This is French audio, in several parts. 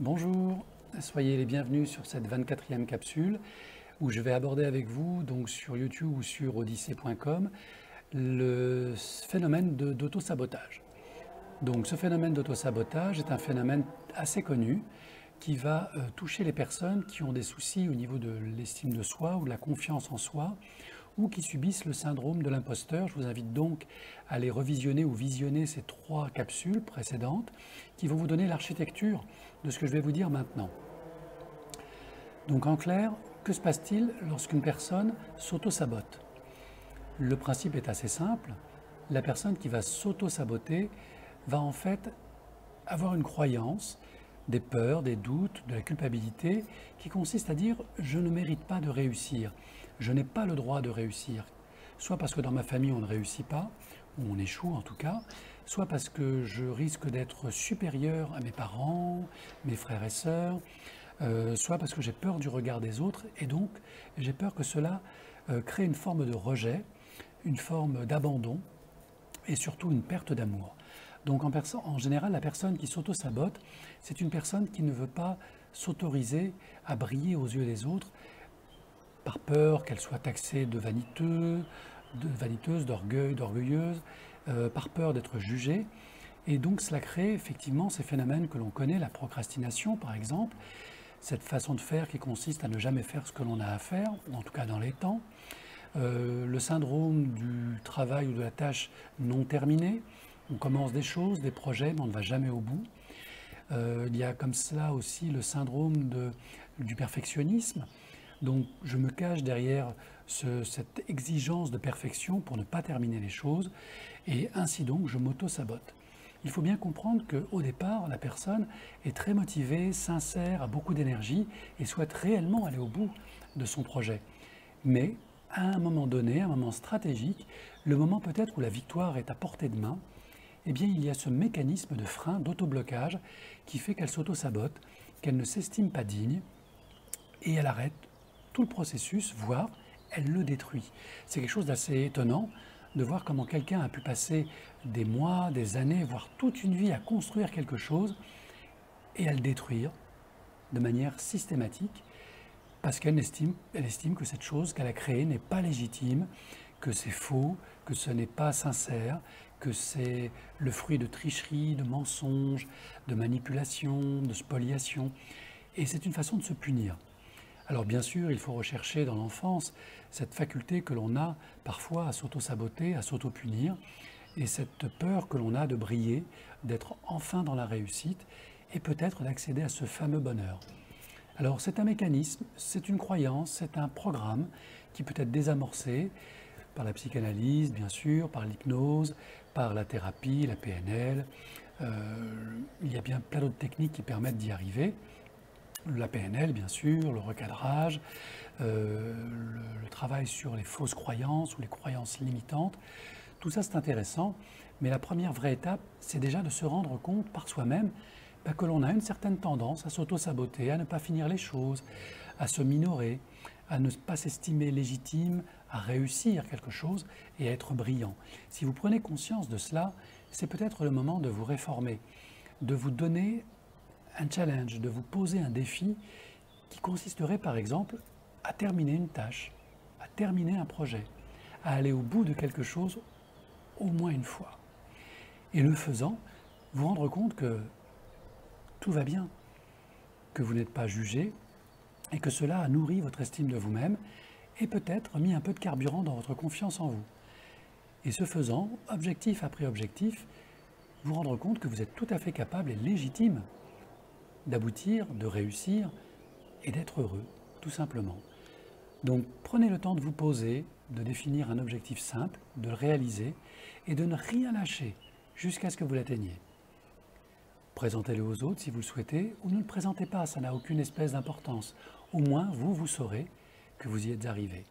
Bonjour, soyez les bienvenus sur cette 24e capsule où je vais aborder avec vous, donc sur YouTube ou sur odyssée.com, le phénomène d'auto-sabotage. Donc ce phénomène d'auto-sabotage est un phénomène assez connu qui va toucher les personnes qui ont des soucis au niveau de l'estime de soi ou de la confiance en soi ou qui subissent le syndrome de l'imposteur. Je vous invite donc à aller revisionner ou visionner ces 3 capsules précédentes qui vont vous donner l'architecture de ce que je vais vous dire maintenant. Donc en clair, que se passe-t-il lorsqu'une personne s'auto-sabote? Le principe est assez simple. La personne qui va s'auto-saboter va en fait avoir une croyance, des peurs, des doutes, de la culpabilité qui consiste à dire « je ne mérite pas de réussir, je n'ai pas le droit de réussir ». Soit parce que dans ma famille on ne réussit pas, ou on échoue en tout cas, soit parce que je risque d'être supérieur à mes parents, mes frères et sœurs, soit parce que j'ai peur du regard des autres et donc j'ai peur que cela crée une forme de rejet, une forme d'abandon et surtout une perte d'amour. Donc en général, la personne qui s'auto-sabote, c'est une personne qui ne veut pas s'autoriser à briller aux yeux des autres par peur qu'elle soit taxée de vaniteuse, d'orgueilleuse, par peur d'être jugée. Et donc cela crée effectivement ces phénomènes que l'on connaît, la procrastination par exemple, cette façon de faire qui consiste à ne jamais faire ce que l'on a à faire, ou en tout cas dans les temps, le syndrome du travail ou de la tâche non terminée. On commence des choses, des projets, mais on ne va jamais au bout. Il y a comme cela aussi le syndrome du perfectionnisme. Donc je me cache derrière cette exigence de perfection pour ne pas terminer les choses et ainsi donc je m'auto-sabote. Il faut bien comprendre qu'au départ, la personne est très motivée, sincère, a beaucoup d'énergie et souhaite réellement aller au bout de son projet. Mais à un moment donné, un moment stratégique, le moment peut-être où la victoire est à portée de main, eh bien il y a ce mécanisme de frein, d'autoblocage qui fait qu'elle s'auto-sabote, qu'elle ne s'estime pas digne et elle arrête tout le processus, voire elle le détruit. C'est quelque chose d'assez étonnant de voir comment quelqu'un a pu passer des mois, des années, voire toute une vie à construire quelque chose et à le détruire de manière systématique parce qu'elle estime que cette chose qu'elle a créée n'est pas légitime, que c'est faux, que ce n'est pas sincère, que c'est le fruit de tricherie, de mensonges, de manipulation, de spoliation. Et c'est une façon de se punir. Alors bien sûr, il faut rechercher dans l'enfance cette faculté que l'on a parfois à s'auto-saboter, à s'auto-punir, et cette peur que l'on a de briller, d'être enfin dans la réussite, et peut-être d'accéder à ce fameux bonheur. Alors c'est un mécanisme, c'est une croyance, c'est un programme qui peut être désamorcé par la psychanalyse, bien sûr, par l'hypnose, par la thérapie, la PNL. Il y a bien plein d'autres techniques qui permettent d'y arriver. La PNL, bien sûr, le recadrage, le travail sur les fausses croyances ou les croyances limitantes. Tout ça, c'est intéressant, mais la première vraie étape, c'est déjà de se rendre compte par soi-même que l'on a une certaine tendance à s'auto-saboter, à ne pas finir les choses, à se minorer, à ne pas s'estimer légitime, à réussir quelque chose et à être brillant. Si vous prenez conscience de cela, c'est peut-être le moment de vous réformer, de vous donner un challenge, de vous poser un défi qui consisterait par exemple à terminer une tâche, à terminer un projet, à aller au bout de quelque chose au moins une fois. Et le faisant, vous rendre compte que tout va bien, que vous n'êtes pas jugé et que cela a nourri votre estime de vous-même et peut-être mis un peu de carburant dans votre confiance en vous. Et ce faisant, objectif après objectif, vous rendre compte que vous êtes tout à fait capable et légitime d'aboutir, de réussir et d'être heureux, tout simplement. Donc prenez le temps de vous poser, de définir un objectif simple, de le réaliser et de ne rien lâcher jusqu'à ce que vous l'atteigniez. Présentez-le aux autres si vous le souhaitez ou ne le présentez pas, ça n'a aucune espèce d'importance. Au moins, vous saurez que vous y êtes arrivé.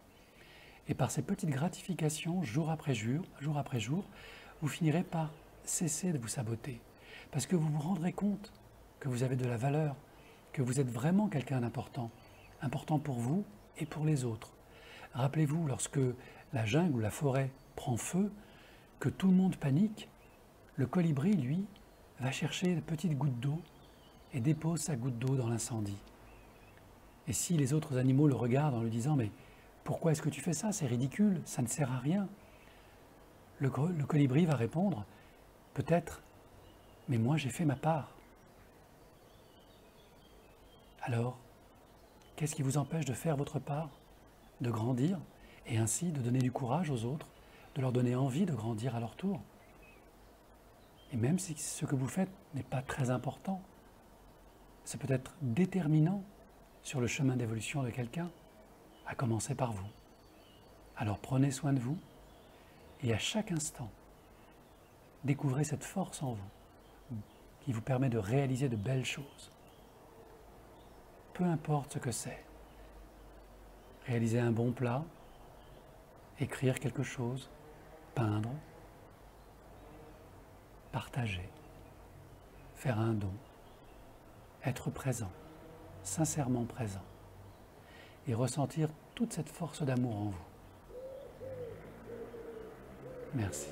Et par ces petites gratifications, jour après jour, vous finirez par cesser de vous saboter. Parce que vous vous rendrez compte que vous avez de la valeur, que vous êtes vraiment quelqu'un d'important, important pour vous et pour les autres. Rappelez-vous, lorsque la jungle ou la forêt prend feu, que tout le monde panique, le colibri, lui, va chercher de petites gouttes d'eau et dépose sa goutte d'eau dans l'incendie. Et si les autres animaux le regardent en lui disant « Mais pourquoi est-ce que tu fais ça? C'est ridicule, ça ne sert à rien », le colibri va répondre « Peut-être, mais moi j'ai fait ma part. » Alors, qu'est-ce qui vous empêche de faire votre part, de grandir et ainsi de donner du courage aux autres, de leur donner envie de grandir à leur tour? Et même si ce que vous faites n'est pas très important, c'est peut-être déterminant sur le chemin d'évolution de quelqu'un, à commencer par vous. Alors prenez soin de vous et à chaque instant, découvrez cette force en vous qui vous permet de réaliser de belles choses. Peu importe ce que c'est. Réaliser un bon plat, écrire quelque chose, peindre, partager, faire un don, être présent, sincèrement présent, et ressentir toute cette force d'amour en vous. Merci.